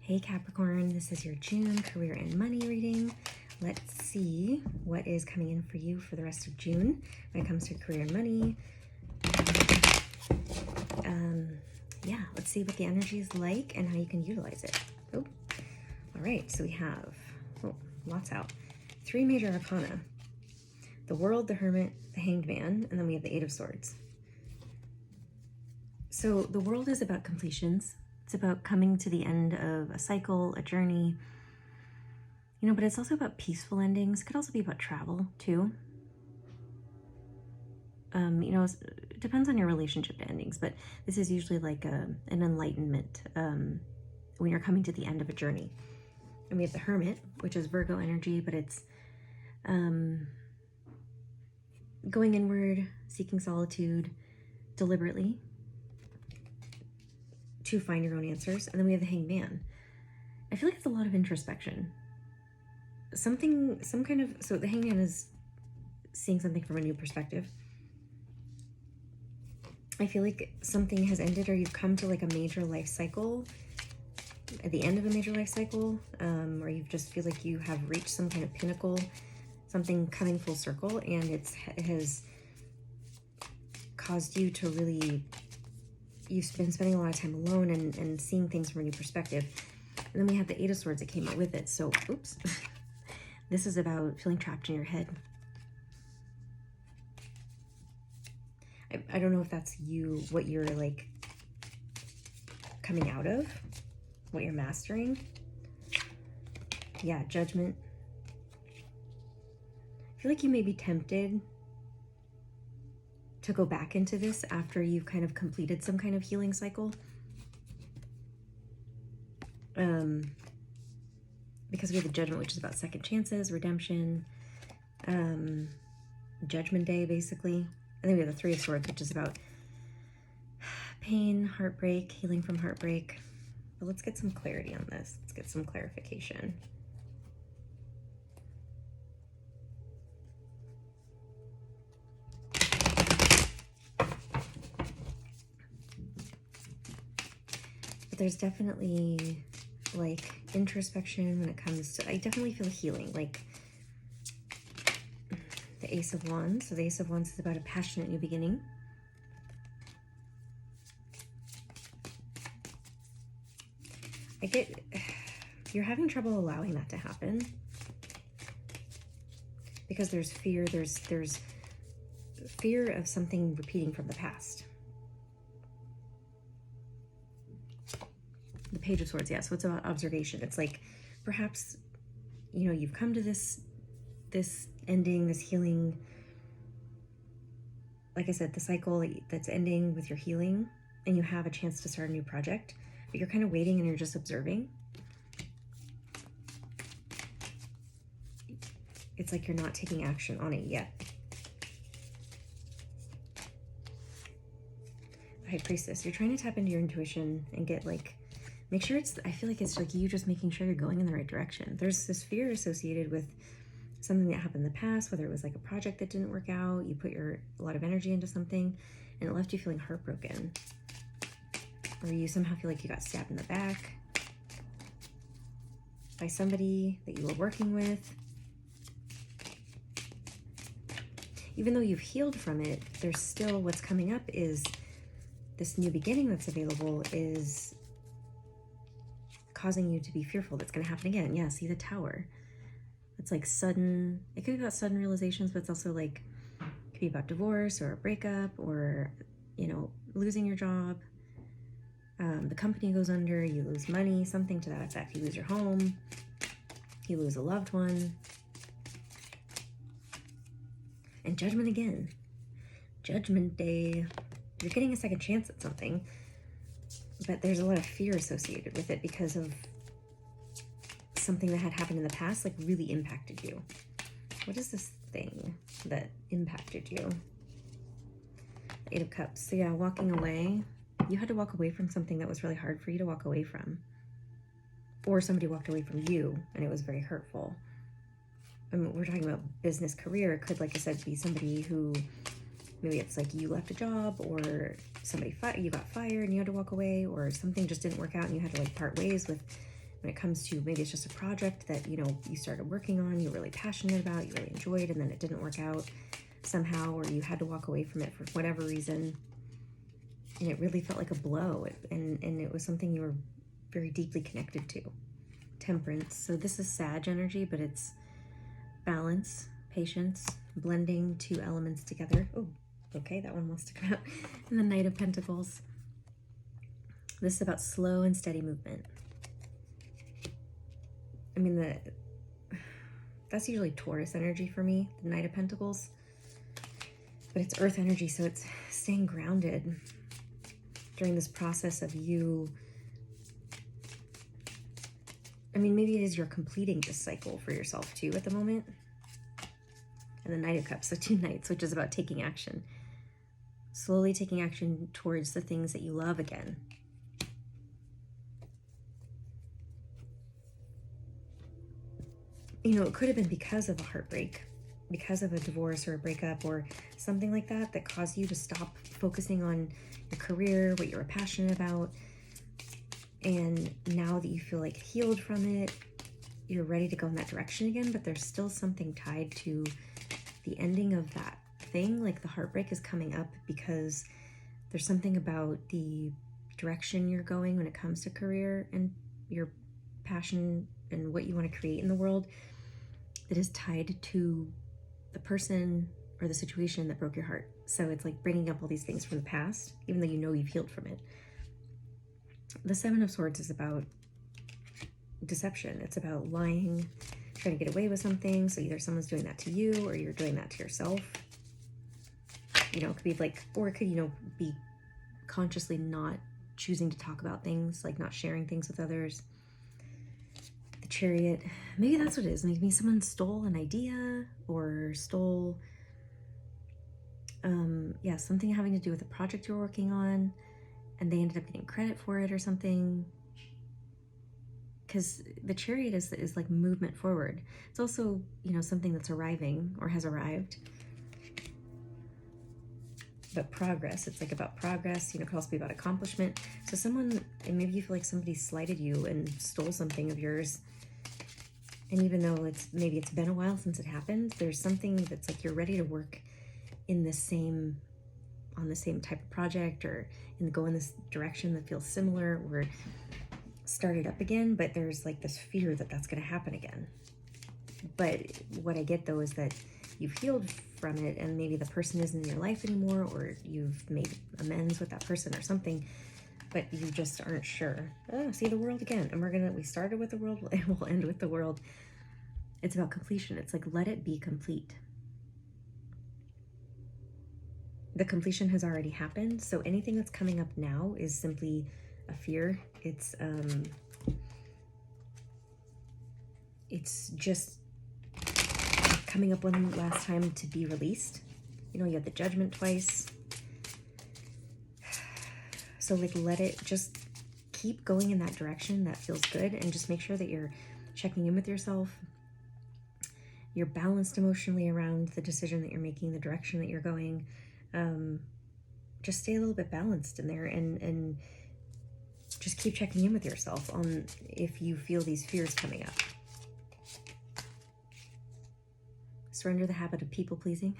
Hey Capricorn, this is your June career and money reading. Let's see what is coming in for you for the rest of June when it comes to career and money. Yeah, let's see what the energy is like and how you can utilize it. Oh, all right, so we have, lots out. 3 major arcana. The World, the Hermit, the Hanged Man, and then we have the 8 of Swords. So the World is about completions. It's about coming to the end of a cycle, a journey, but it's also about peaceful endings. It could also be about travel too. It depends on your relationship to endings, but this is usually like an enlightenment when you're coming to the end of a journey. And we have the Hermit, which is Virgo energy, but it's going inward, seeking solitude deliberately to find your own answers. And then we have the Hanged Man. I feel like it's a lot of introspection. So the Hanged Man is seeing something from a new perspective. I feel like something has ended, or you've come to like a major life cycle, at the end of a major life cycle, or you just feel like you have reached some kind of pinnacle, something coming full circle, and it has caused you to really, you've been spending a lot of time alone and seeing things from a new perspective. And then we have the 8 of Swords that came out with it. So, oops. This is about feeling trapped in your head. I don't know if that's what you're like coming out of, what you're mastering. Yeah, Judgment. I feel like you may be tempted to go back into this after you've kind of completed some kind of healing cycle. Because we have the Judgment, which is about second chances, redemption, Judgment Day, basically. And then we have the 3 of Swords, which is about pain, heartbreak, healing from heartbreak. But let's get some clarity on this. Let's get some clarification. But there's definitely like introspection when it comes to, I definitely feel healing, like the Ace of Wands. So the Ace of Wands is about a passionate new beginning. You're having trouble allowing that to happen because there's fear. There's fear of something repeating from the past. The Page of Swords, yeah. So it's about observation. It's like perhaps, you've come to this ending, this healing. Like I said, the cycle that's ending with your healing, and you have a chance to start a new project, but you're kind of waiting and you're just observing. It's like you're not taking action on it yet. High Priestess, you're trying to tap into your intuition and get make sure I feel like it's like you just making sure you're going in the right direction. There's this fear associated with something that happened in the past, whether it was like a project that didn't work out, you put a lot of energy into something and it left you feeling heartbroken. Or you somehow feel like you got stabbed in the back by somebody that you were working with. Even though you've healed from it, there's still what's coming up is this new beginning that's available is causing you to be fearful that's going to happen again. Yeah, see the Tower. It's like sudden, it could be about sudden realizations, but it's also like, it could be about divorce or a breakup or, losing your job. The company goes under, you lose money, something to that effect. You lose your home, you lose a loved one. And Judgment again. Judgment Day. You're getting a second chance at something, but there's a lot of fear associated with it because of something that had happened in the past, like really impacted you. What is this thing that impacted you? 8 of Cups. So yeah, walking away. You had to walk away from something that was really hard for you to walk away from. Or somebody walked away from you and it was very hurtful. I mean, we're talking about business career. It could, like I said, be somebody who, maybe it's like you left a job or you got fired and you had to walk away, or something just didn't work out and you had to like part ways with when it comes to maybe it's just a project that, you started working on, you're really passionate about, you really enjoyed, and then it didn't work out somehow, or you had to walk away from it for whatever reason. And it really felt like a blow, and it was something you were very deeply connected to. Temperance. So this is Sag energy, but it's balance, patience, blending two elements together. Oh, okay, that one wants to come out. And the Knight of Pentacles. This is about slow and steady movement. I mean, that's usually Taurus energy for me, the Knight of Pentacles. But it's earth energy, so it's staying grounded during this process of you. I mean, maybe it is you're completing this cycle for yourself too at the moment. And the Knight of Cups, so 2 knights, which is about taking action. Slowly taking action towards the things that you love again. It could have been because of a heartbreak, because of a divorce or a breakup or something like that that caused you to stop focusing on your career, what you were passionate about. And now that you feel like healed from it, you're ready to go in that direction again, but there's still something tied to the ending of that thing. Like the heartbreak is coming up because there's something about the direction you're going when it comes to career and your passion and what you want to create in the world that is tied to the person or the situation that broke your heart. So it's like bringing up all these things from the past, even though you've healed from it. The Seven of Swords is about deception. It's about lying, trying to get away with something. So either someone's doing that to you or you're doing that to yourself. It could be like, or it could, be consciously not choosing to talk about things, like not sharing things with others. The Chariot, maybe that's what it is. Maybe someone stole an idea or stole, something having to do with a project you're working on, and they ended up getting credit for it or something. Because the Chariot is like movement forward. It's also, something that's arriving or has arrived. But progress, it's like about progress, it could also be about accomplishment. So and maybe you feel like somebody slighted you and stole something of yours. And even though maybe it's been a while since it happened, there's something that's like you're ready to work on the same type of project, or go in this direction that feels similar, or start it up again. But there's like this fear that that's going to happen again. But what I get though is that you've healed from it, and maybe the person isn't in your life anymore, or you've made amends with that person or something, but you just aren't sure. See the world again, and we started with the world and we'll end with the world. It's about completion. It's like, let it be complete. The completion has already happened, so anything that's coming up now is simply a fear. It's just coming up one last time to be released. You have the Judgment twice. So like, let it just keep going in that direction that feels good, and just make sure that you're checking in with yourself. You're balanced emotionally around the decision that you're making, the direction that you're going. Just stay a little bit balanced in there, and just keep checking in with yourself on if you feel these fears coming up. Surrender the habit of people-pleasing.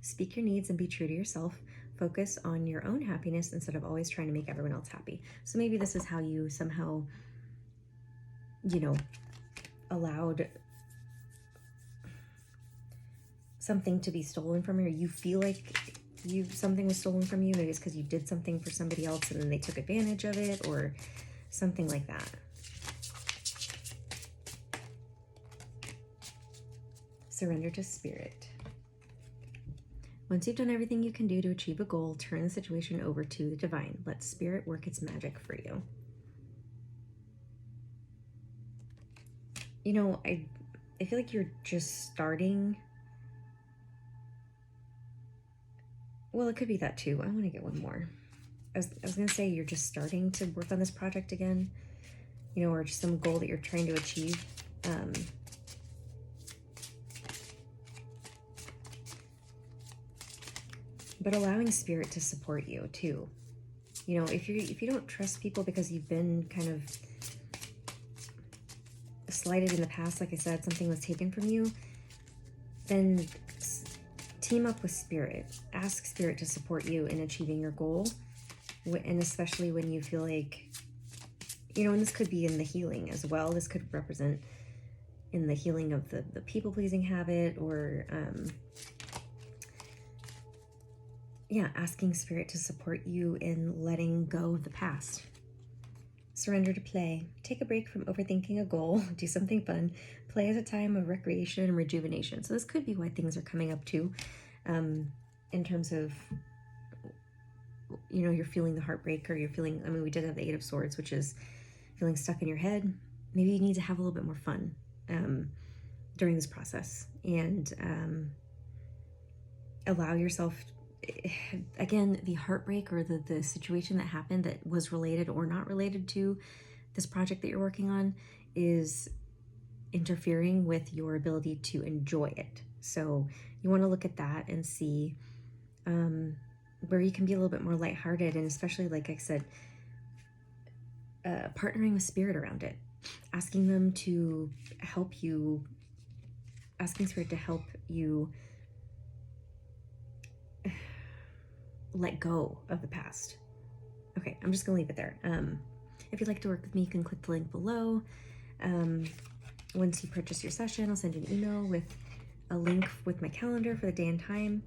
Speak your needs and be true to yourself. Focus on your own happiness instead of always trying to make everyone else happy. So maybe this is how you somehow, allowed something to be stolen from you, or you feel like something was stolen from you. Maybe it's because you did something for somebody else and then they took advantage of it, or something like that. Surrender to spirit. Once you've done everything you can do to achieve a goal, turn the situation over to the divine. Let spirit work its magic for you. I feel like you're just starting. Well, it could be that too. I want to get one more. I was going to say you're just starting to work on this project again, or just some goal that you're trying to achieve. But allowing spirit to support you too. If you don't trust people because you've been kind of slighted in the past, like I said, something was taken from you, then team up with Spirit. Ask Spirit to support you in achieving your goal. And especially when you feel like, you know, and this could be in the healing as well. This could represent in the healing of the people-pleasing habit, or yeah, asking Spirit to support you in letting go of the past. Surrender to play. Take a break from overthinking a goal. Do something fun. Play is a time of recreation and rejuvenation. So this could be why things are coming up too, in terms of, you know, you're feeling the heartbreak, or you're feeling, I mean, we did have the Eight of Swords, which is feeling stuck in your head. Maybe you need to have a little bit more fun during this process, and allow yourself, again, the heartbreak or the situation that happened that was related or not related to this project that you're working on is interfering with your ability to enjoy it. So you want to look at that and see where you can be a little bit more lighthearted, and especially, like I said, partnering with Spirit around it, asking them to help you, asking Spirit to help you let go of the past. Okay, I'm just gonna leave it there. If you'd like to work with me, you can click the link below. Once you purchase your session, I'll send you an email with a link with my calendar for the day and time.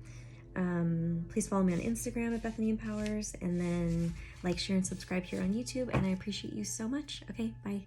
Please follow me on Instagram at Bethany Empowers, and then like, share, and subscribe here on YouTube, and I appreciate you so much. Okay, bye.